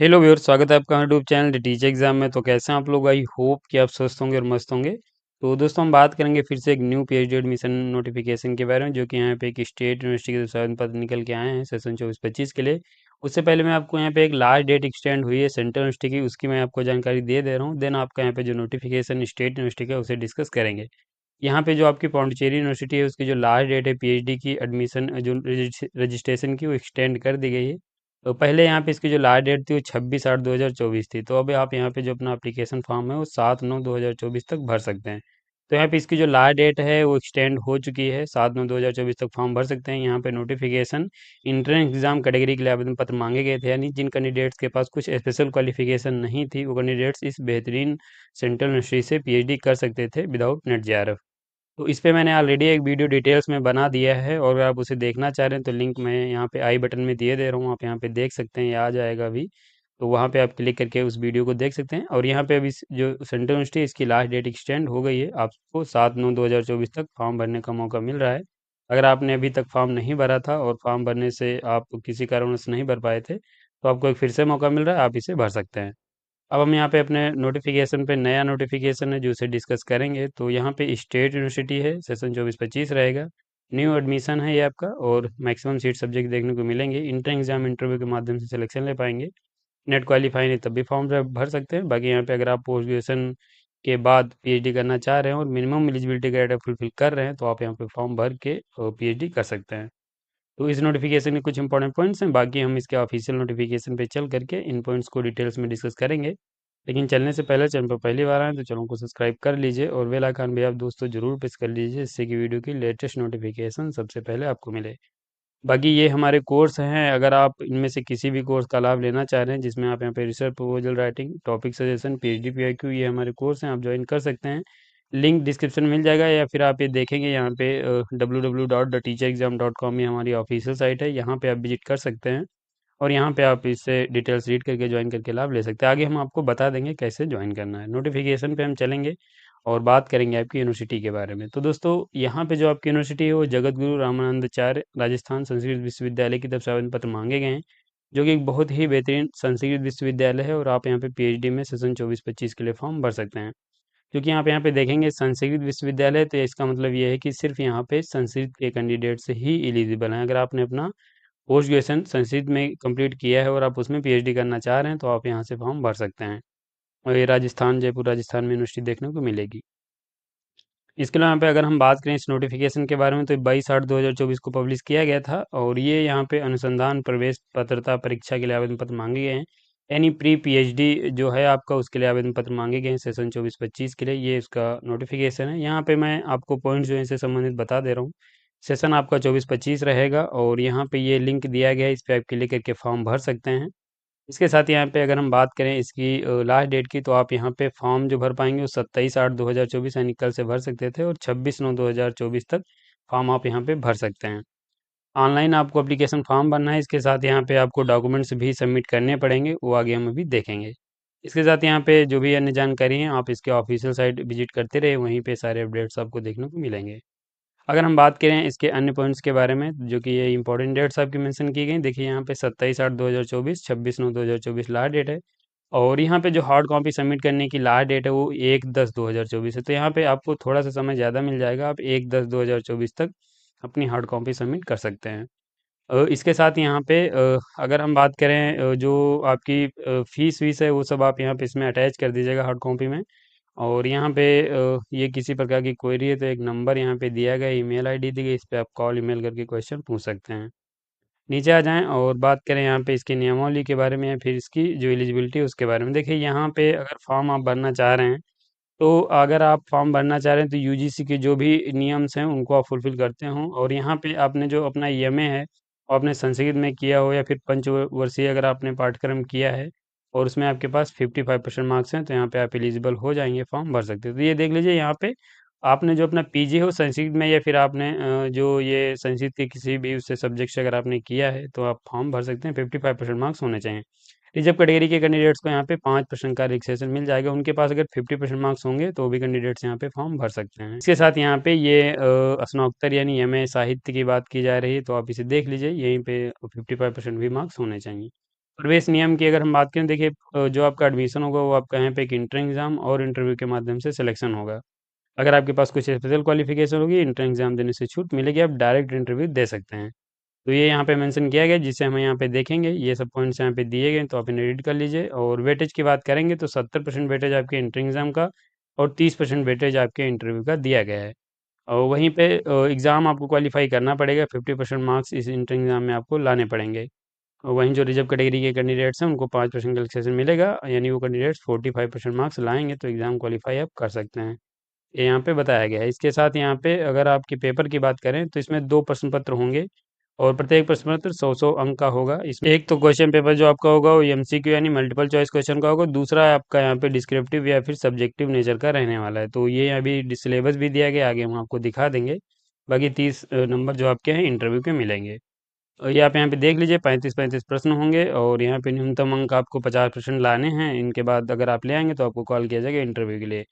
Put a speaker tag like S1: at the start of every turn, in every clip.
S1: Hello viewers, स्वागत है आपका YouTube channel the teacher exam में। तो कैसे हैं आप लोग? आई होप कि आप स्वस्थ होंगे और मस्त होंगे। तो दोस्तों, हम बात करेंगे फिर से एक न्यू पीएचडी एडमिशन नोटिफिकेशन के बारे में, जो कि यहाँ पे एक स्टेट यूनिवर्सिटी के आवेदन पत्र निकल के आए हैं सेशन 24-25 के लिए। उससे पहले मैं आपको यहाँ पे एक लास्ट डेट एक्सटेंड हुई है सेंट्रल यूनिवर्सिटी की, उसकी मैं आपको जानकारी दे रहा हूँ। देन आपका यहाँ पे जो नोटिफिकेशन स्टेट यूनिवर्सिटी का उसे डिस्कस करेंगे। यहाँ पे जो आपकी पौंडीचेरी यूनिवर्सिटी है उसकी जो लास्ट डेट है पीएचडी की एडमिशन जो रजिस्ट्रेशन की, वो एक्सटेंड कर दी गई है। तो पहले यहाँ पे इसकी जो लास्ट डेट थी वो 26/8/2024 थी। तो अभी आप यहाँ पे जो अपना एप्लीकेशन फॉर्म है वो 7/9/2024 तक भर सकते हैं। तो यहाँ पे इसकी जो लास्ट डेट है वो एक्सटेंड हो चुकी है, 7/9/2024 तक फॉर्म भर सकते हैं। यहाँ पे नोटिफिकेशन इंट्रेंस एग्जाम कैटेगरी के लिए आवेदन पत्र मांगे गए थे, यानी जिन कैंडिडेट्स के पास कुछ स्पेशल क्वालिफिकेशन नहीं थी वो कैंडिडेट्स इस बेहतरीन सेंट्रल यूनिवर्सिटी से पीएचडी कर सकते थे विदाउट नेट जेआरएफ। तो इस पे मैंने ऑलरेडी एक वीडियो डिटेल्स में बना दिया है, और अगर आप उसे देखना चाह रहे हैं तो लिंक मैं यहाँ पे आई बटन में दिए दे रहा हूँ, आप यहाँ पे देख सकते हैं, ये आ जाएगा अभी। तो वहाँ पे आप क्लिक करके उस वीडियो को देख सकते हैं। और यहाँ पे अभी जो सेंट्रल यूनिवर्सिटी इसकी लास्ट डेट एक्सटेंड हो गई है, आपको 7/9/2024 तक फॉर्म भरने का मौका मिल रहा है। अगर आपने अभी तक फॉर्म नहीं भरा था और फॉर्म भरने से आप किसी कारणवश नहीं भर पाए थे, तो आपको एक फिर से मौका मिल रहा है, आप इसे भर सकते हैं। अब हम यहाँ पे अपने नोटिफिकेशन पे नया नोटिफिकेशन है जो उसे डिस्कस करेंगे। तो यहाँ पे स्टेट यूनिवर्सिटी है, सेशन 24-25 रहेगा। न्यू एडमिशन है ये आपका, और मैक्सिमम सीट सब्जेक्ट देखने को मिलेंगे। इंटर एग्जाम इंटरव्यू के माध्यम से सिलेक्शन ले पाएंगे। नेट क्वालिफाई नहीं तब भी फॉर्म भर सकते हैं। बाकी यहाँ पे अगर आप पोस्ट ग्रेजुएशन के बाद पीएचडी करना चाह रहे हैं और मिनिमम एलिजिबिलिटी क्राइटेरिया फुलफिल कर रहे हैं, तो आप यहाँ पे फॉर्म भर के पीएचडी कर सकते हैं। तो इस नोटिफिकेशन के कुछ इंपॉर्टेंट पॉइंट्स हैं, बाकी हम इसके ऑफिशियल नोटिफिकेशन पे चल करके इन पॉइंट्स को डिटेल्स में डिस्कस करेंगे। लेकिन चलने से पहले चैनल पर पहली बार आए तो चैनल को सब्सक्राइब कर लीजिए, और बेल आइकन भी आप दोस्तों जरूर प्रेस कर लीजिए, जिससे कि वीडियो की लेटेस्ट नोटिफिकेशन सबसे पहले आपको मिले। बाकी ये हमारे कोर्स हैं, अगर आप इनमें से किसी भी कोर्स का लाभ लेना चाह रहे हैं जिसमें आप यहाँ पे research proposal writing, topic suggestion, PhD PIQ, ये हमारे कोर्स हैं, आप ज्वाइन कर सकते हैं। लिंक डिस्क्रिप्शन में मिल जाएगा, या फिर आप ये देखेंगे यहाँ पे www.theteacherexam.com, ये हमारी ऑफिशियल साइट है, यहाँ पे आप विजिट कर सकते हैं। और यहाँ पे आप इससे डिटेल्स रीड करके ज्वाइन करके लाभ ले सकते हैं। आगे हम आपको बता देंगे कैसे ज्वाइन करना है। नोटिफिकेशन पे हम चलेंगे और बात करेंगे आपकी यूनिवर्सिटी के बारे में। तो दोस्तों, यहाँ पे जो आपकी यूनिवर्सिटी है वो जगत गुरु रामानंदाचार्य राजस्थान संस्कृत विश्वविद्यालय की तरफ से आवेदन पत्र मांगे गए हैं, जो कि एक बहुत ही बेहतरीन संस्कृत विश्वविद्यालय है। और आप यहाँ पे पीएचडी में सेशन 24-25 के लिए फॉर्म भर सकते हैं। क्योंकि यहाँ पे देखेंगे संस्कृत विश्वविद्यालय, तो इसका मतलब ये है कि सिर्फ यहाँ पे संस्कृत के कैंडिडेट से ही एलिजिबल हैं। अगर आपने अपना पोस्ट ग्रेजुएशन संस्कृत में कंप्लीट किया है और आप उसमें पीएचडी करना चाह रहे हैं, तो आप यहाँ से फॉर्म भर सकते हैं। और ये राजस्थान, जयपुर राजस्थान में यूनिवर्सिटी देखने को मिलेगी। इसके अलावा यहाँ पे अगर हम बात करें इस नोटिफिकेशन के बारे में, तो 22/8/2024 को पब्लिश किया गया था, और ये यहाँ पे अनुसंधान प्रवेश पात्रता परीक्षा के लिए आवेदन पत्र मांगे गए हैं। यानी प्री पीएचडी जो है आपका, उसके लिए आवेदन पत्र मांगे गए हैं सेशन 24-25 के लिए। ये इसका नोटिफिकेशन है। यहाँ पे मैं आपको पॉइंट्स जो है इससे संबंधित बता दे रहा हूँ। सेशन आपका 24-25 रहेगा, और यहाँ पे ये लिंक दिया गया है, इस पे आप क्लिक करके फॉर्म भर सकते हैं। इसके साथ यहाँ पे अगर हम बात करें इसकी लास्ट डेट की, तो आप यहाँ पे फॉर्म जो भर पाएंगे वो 27/8/2024 यानी कल से भर सकते थे, और 26/9/2024 तक फॉर्म आप यहाँ पे भर सकते हैं। ऑनलाइन आपको एप्लीकेशन फॉर्म भरना है। इसके साथ यहाँ पे आपको डॉक्यूमेंट्स भी सबमिट करने पड़ेंगे, वो आगे हम अभी देखेंगे। इसके साथ यहाँ पे जो भी अन्य जानकारी है, आप इसके ऑफिशियल साइट विजिट करते रहे, वहीं पे सारे अपडेट्स आपको देखने को मिलेंगे। अगर हम बात करें इसके अन्य पॉइंट्स के बारे में, जो कि ये इंपॉर्टेंट डेट्स आपकी मेंशन की गई, देखिए यहाँ पे 27/8/2024, 26/9/2024 लास्ट डेट है। और यहाँ पे जो हार्ड कॉपी सबमिट करने की लास्ट डेट है वो 1/10/2024 है। तो यहाँ पे आपको थोड़ा सा समय ज़्यादा मिल जाएगा, आप 1/10/2024 तक अपनी हार्ड कॉपी सबमिट कर सकते हैं। इसके साथ यहाँ पे अगर हम बात करें जो आपकी फीस वीस है, वो सब आप यहाँ पे इसमें अटैच कर दीजिएगा हार्ड कॉपी में। और यहाँ पे ये किसी प्रकार की क्वेरी है तो एक नंबर यहाँ पे दिया गया, ईमेल आईडी दी गई, इस पे आप कॉल ईमेल करके क्वेश्चन पूछ सकते हैं। नीचे आ जाएं और बात करें यहाँ पे इसकी नियमावली के बारे में, या फिर इसकी जो एलिजिबिलिटी है उसके बारे में। देखिए यहाँ पे अगर फॉर्म आप भरना चाह रहे हैं, तो अगर आप फॉर्म भरना चाह रहे हैं तो यूजीसी के जो भी नियम्स हैं उनको आप फुलफिल करते हों, और यहाँ पे आपने जो अपना ईएमए है वो आपने संस्कृत में किया हो, या फिर पंचवर्षीय अगर आपने पाठ्यक्रम किया है और उसमें आपके पास 55% मार्क्स हैं, तो यहाँ पे आप एलिजिबल हो जाएंगे, फॉर्म भर सकते हैं। तो ये देख लीजिए, यहाँ पे आपने जो अपना पीजी हो संस्कृत में, या फिर आपने जो ये संस्कृत के किसी भी उससे सब्जेक्ट से अगर आपने किया है, तो आप फॉर्म भर सकते हैं। 55% मार्क्स होने चाहिए। रिजर्व कैटेगरी के कैंडिडेट्स को यहाँ पे 5% का रिलैक्सेशन मिल जाएगा। उनके पास अगर 50% मार्क्स होंगे तो भी कैंडिडेट्स यहाँ पे फॉर्म भर सकते हैं। इसके साथ यहाँ पे ये स्नातकोत्तर यानी एमए साहित्य की बात की जा रही है, तो आप इसे देख लीजिए, यहीं पे 55% भी मार्क्स होने चाहिए। प्रवेश नियम की अगर हम बात करें, देखिए जो आपका एडमिशन होगा वो आपका यहाँ पे एक इंटर एग्ज़ाम और इंटरव्यू के माध्यम से सिलेक्शन होगा। अगर आपके पास कुछ स्पेशल क्वालिफ़िकेशन होगी, इंटर एग्ज़ाम देने से छूट मिलेगी, आप डायरेक्ट इंटरव्यू दे सकते हैं। तो ये यहाँ पे मेंशन किया गया है, जिसे हम यहाँ पे देखेंगे, ये सब पॉइंट्स यहाँ पे दिए गए हैं, तो आप इन्हें रीड कर लीजिए। और वेटेज की बात करेंगे तो 70% वेटेज आपके इंटर एग्ज़ाम का और 30% वेटेज आपके इंटरव्यू का दिया गया है। और वहीं पे एग्ज़ाम आपको क्वालिफ़ाई करना पड़ेगा, 50% मार्क्स इस इंटर एग्ज़ाम में आपको लाने पड़ेंगे। और वहीं जो रिजर्व कैटेगरी के कैंडिडेट्स हैं उनको 5% का रिलैक्सेशन मिलेगा, यानी वो कैंडिडेट्स 45% मार्क्स लाएंगे तो एग्ज़ाम क्वालिफाई आप कर सकते हैं। ये यहाँ पे बताया गया है। इसके साथ यहाँ पे अगर आपके पेपर की बात करें तो इसमें 2 प्रश्न पत्र होंगे और प्रत्येक प्रश्न पत्र 100-100 अंक का होगा। इसमें एक तो क्वेश्चन पेपर जो आपका होगा वो एमसीक्यू यानी मल्टीपल चॉइस क्वेश्चन का होगा, दूसरा आपका यहाँ पे डिस्क्रिप्टिव या फिर सब्जेक्टिव नेचर का रहने वाला है। तो ये अभी सिलेबस भी दिया गया, आगे हम आपको दिखा देंगे। बाकी 30 नंबर जो आपके हैं इंटरव्यू के मिलेंगे। और ये आप यहाँ पे देख लीजिए, 35-35 प्रश्न होंगे और यहाँ पे न्यूनतम अंक आपको 50% लाने हैं। इनके बाद अगर आप ले आएंगे तो आपको कॉल किया जाएगा इंटरव्यू के लिए।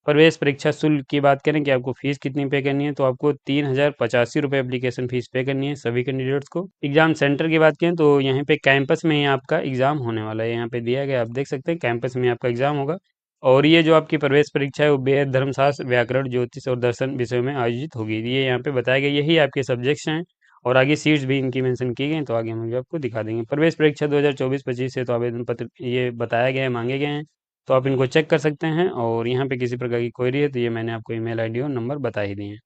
S1: प्रवेश परीक्षा शुल्क की बात करें कि आपको फीस कितनी पे करनी है, तो आपको 3085 रुपये एप्लीकेशन फीस पे करनी है सभी कैंडिडेट्स को। एग्जाम सेंटर की बात करें तो यहाँ पे कैंपस में ही आपका एग्जाम होने वाला है, यहाँ पे दिया गया, आप देख सकते हैं कैंपस में आपका एग्जाम होगा। और ये जो आपकी प्रवेश परीक्षा है वो वेद, धर्मशास्त्र, व्याकरण, ज्योतिष और दर्शन विषयों में आयोजित होगी। ये यहाँ पे बताया गया, यही आपके सब्जेक्ट्स हैं और आगे सीट्स भी इनकी मेंशन की गई हैं, तो आगे हम भी आपको दिखा देंगे। प्रवेश परीक्षा 2024-25 से तो आवेदन पत्र ये बताया गया है, मांगे गए हैं, तो आप इनको चेक कर सकते हैं। और यहाँ पे किसी प्रकार की क्वेरी है तो ये मैंने आपको ईमेल आईडी और नंबर बता ही दिए हैं।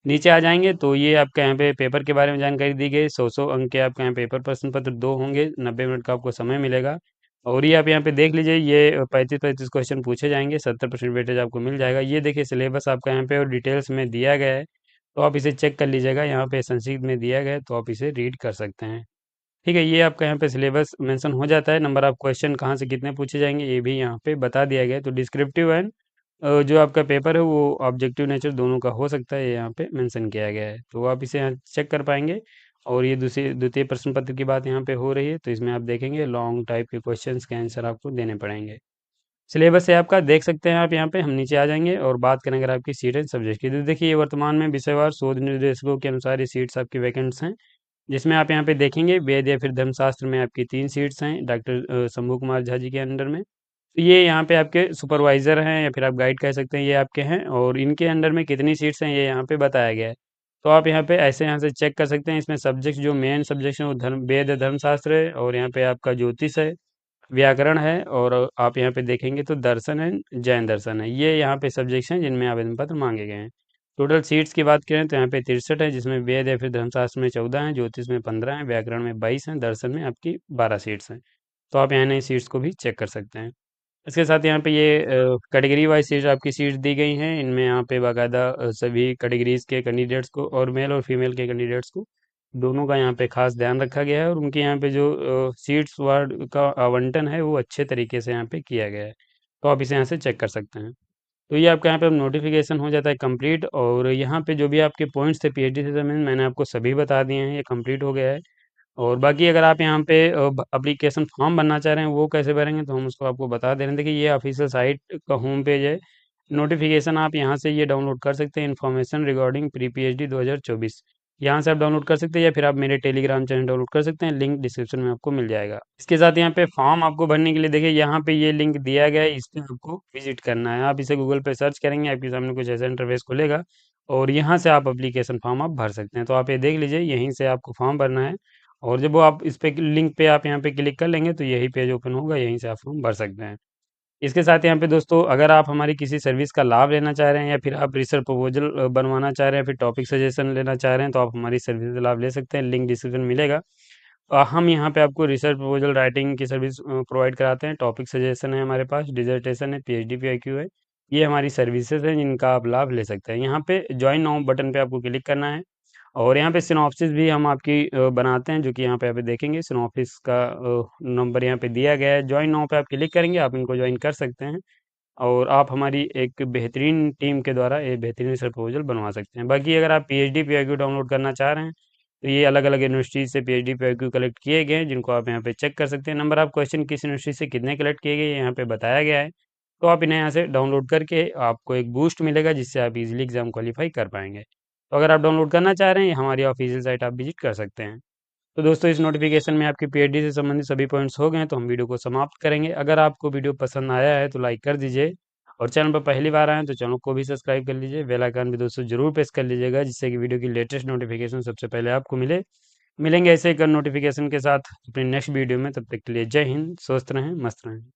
S1: नीचे आ जाएंगे तो ये आपका यहाँ पे पेपर के बारे में जानकारी दी गई। 100-100 अंक के आपका यहाँ पेपर प्रश्न पत्र 2 होंगे, 90 मिनट का आपको समय मिलेगा। और ये आप यहाँ पे देख लीजिए, ये 35-35 क्वेश्चन पूछे जाएंगे, 70% वेटेज आपको मिल जाएगा। ये देखिए सिलेबस आपका यहाँ पे और डिटेल्स में दिया गया है, तो आप इसे चेक कर लीजिएगा, यहाँ पे संक्षिप्त में दिया गया है, तो आप इसे रीड कर सकते हैं। ठीक है, ये आपका यहाँ पे सिलेबस मेंशन हो जाता है। नंबर ऑफ क्वेश्चन कहाँ से कितने पूछे जाएंगे ये भी यहाँ पे बता दिया गया है। तो डिस्क्रिप्टिव एंड जो आपका पेपर है वो ऑब्जेक्टिव नेचर दोनों का हो सकता है, ये यहाँ पे मेंशन किया गया है, तो आप इसे यहाँ चेक कर पाएंगे। और ये दूसरी द्वितीय प्रश्न पत्र की बात यहाँ पे हो रही है, तो इसमें आप देखेंगे लॉन्ग टाइप के क्वेश्चंस के आंसर आपको देने पड़ेंगे। सिलेबस है आपका, देख सकते हैं आप यहाँ पे। हम नीचे आ जाएंगे और बात करेंगे अगर आपकी सीट एंड सब्जेक्ट की, तो देखिए ये वर्तमान में विषयवार शोध निर्देशकों के अनुसार ये सीट्स आपकी वैकेंट्स हैं, जिसमें आप यहाँ पे देखेंगे वेद या फिर धर्मशास्त्र में आपकी 3 सीट्स हैं डॉक्टर शंभू कुमार झा जी के अंडर में। तो ये यहाँ पे आपके सुपरवाइजर हैं या फिर आप गाइड कह सकते हैं, ये आपके हैं और इनके अंडर में कितनी सीट्स हैं ये यहाँ पे बताया गया है। तो आप यहाँ पे ऐसे यहाँ से चेक कर सकते हैं। इसमें सब्जेक्ट जो मेन सब्जेक्ट हैं वो वेद धर्मशास्त्र है और यहाँ पे आपका ज्योतिष है, व्याकरण है और आप यहाँ पे देखेंगे तो दर्शन है, जैन दर्शन है। ये यहाँ पे सब्जेक्ट्स हैं जिनमें आवेदन पत्र मांगे गए हैं। टोटल सीट्स की बात करें तो यहाँ पे 63 है, जिसमें वेद या फिर धर्मशास्त्र में 14 है, ज्योतिष में 15 है, व्याकरण में 22 है, दर्शन में आपकी 12 सीट्स हैं। तो आप यहाँ नई सीट्स को भी चेक कर सकते हैं। इसके साथ यहाँ पे ये कैटेगरी वाइज सीट आपकी सीट्स दी गई हैं। इनमें यहाँ पे बाकायदा सभी कैटेगरीज के कैंडिडेट्स को और मेल और फीमेल के कैंडिडेट्स को दोनों का यहाँ पे खास ध्यान रखा गया है और उनके यहाँ पे जो सीट्स वार्ड का आवंटन है वो अच्छे तरीके से यहाँ पे किया गया है, तो आप इसे यहाँ से चेक कर सकते हैं। तो ये आपका यहाँ पे नोटिफिकेशन हो जाता है कंप्लीट और यहाँ पे जो भी आपके पॉइंट्स थे पीएचडी से संबंधित मैंने आपको सभी बता दिए हैं, ये कंप्लीट हो गया है। और बाकी अगर आप यहाँ पे एप्लीकेशन फॉर्म भरना चाह रहे हैं वो कैसे भरेंगे तो हम उसको आपको बता दे रहे हैं। देखिए ये ऑफिशियल साइट का होम पेज है, नोटिफिकेशन आप यहाँ से ये डाउनलोड कर सकते हैं, इन्फॉर्मेशन रिगार्डिंग प्री पीएचडी 2024, यहाँ से आप डाउनलोड कर सकते हैं या फिर आप मेरे टेलीग्राम चैनल डाउनलोड कर सकते हैं, लिंक डिस्क्रिप्शन में आपको मिल जाएगा। इसके साथ यहाँ पे फॉर्म आपको भरने के लिए देखिए यहाँ पे ये लिंक दिया गया है, इस पे आपको विजिट करना है। आप इसे गूगल पे सर्च करेंगे, आपके सामने कुछ ऐसा इंटरफेस खुलेगा और यहाँ से आप एप्लीकेशन फॉर्म आप भर सकते हैं। तो आप ये देख लीजिए, यहीं से आपको फॉर्म भरना है और जब वो आप इस पे लिंक पे आप यहाँ पे क्लिक कर लेंगे तो यही पेज ओपन होगा, यहीं से आप फॉर्म भर सकते हैं। इसके साथ यहाँ पे दोस्तों अगर आप हमारी किसी सर्विस का लाभ लेना चाह रहे हैं या फिर आप रिसर्च प्रपोजल बनवाना चाह रहे हैं, फिर टॉपिक सजेशन लेना चाह रहे हैं, तो आप हमारी सर्विस का लाभ ले सकते हैं, लिंक डिस्क्रिप्शन में मिलेगा। हम यहाँ पे आपको रिसर्च प्रपोजल राइटिंग की सर्विस प्रोवाइड कराते हैं, टॉपिक सजेशन है हमारे पास, डिसर्टेशन है, पीएचडी पीआईक्यू है। ये हमारी सर्विसेज हैं जिनका आप लाभ ले सकते हैं। यहाँ पे ज्वाइन नाउ बटन पे आपको क्लिक करना है और यहाँ पे सिनॉप्सिस भी हम आपकी बनाते हैं, जो कि यहाँ पे आप देखेंगे सिनॉप्सिस का नंबर यहाँ पे दिया गया है। ज्वाइन नाउ पे आप क्लिक करेंगे, आप इनको ज्वाइन कर सकते हैं और आप हमारी एक बेहतरीन टीम के द्वारा एक बेहतरीन रिसर्च प्रपोजल बनवा सकते हैं। बाकी अगर आप पीएचडी पीआईक्यू डाउनलोड करना चाह रहे हैं तो ये अलग अलग यूनिवर्सिटी से पीएचडी पीआईक्यू कलेक्ट किए गए हैं, जिनको आप यहाँ पे चेक कर सकते हैं। नंबर ऑफ क्वेश्चन किस यूनिवर्सिटी से कितने कलेक्ट किए गए यहाँ पे बताया गया है, तो आप इन्हें यहाँ से डाउनलोड करके आपको एक बूस्ट मिलेगा जिससे आप इजीली एग्जाम क्वालिफाई कर पाएंगे। तो अगर आप डाउनलोड करना चाह रहे हैं हमारी ऑफिशियल साइट आप विजिट कर सकते हैं। तो दोस्तों इस नोटिफिकेशन में आपकी पीएचडी से संबंधित सभी पॉइंट्स हो गए हैं, तो हम वीडियो को समाप्त करेंगे। अगर आपको वीडियो पसंद आया है तो लाइक कर दीजिए, और चैनल पर पहली बार आए हैं तो चैनल को भी सब्सक्राइब कर लीजिए। बेल आइकन भी दोस्तों जरूर प्रेस कर लीजिएगा, जिससे कि वीडियो की लेटेस्ट नोटिफिकेशन सबसे पहले आपको मिले। मिलेंगे ऐसे एक नोटिफिकेशन के साथ अपनी नेक्स्ट वीडियो में। तब तक के लिए जय हिंद, स्वस्थ रहें, मस्त रहें।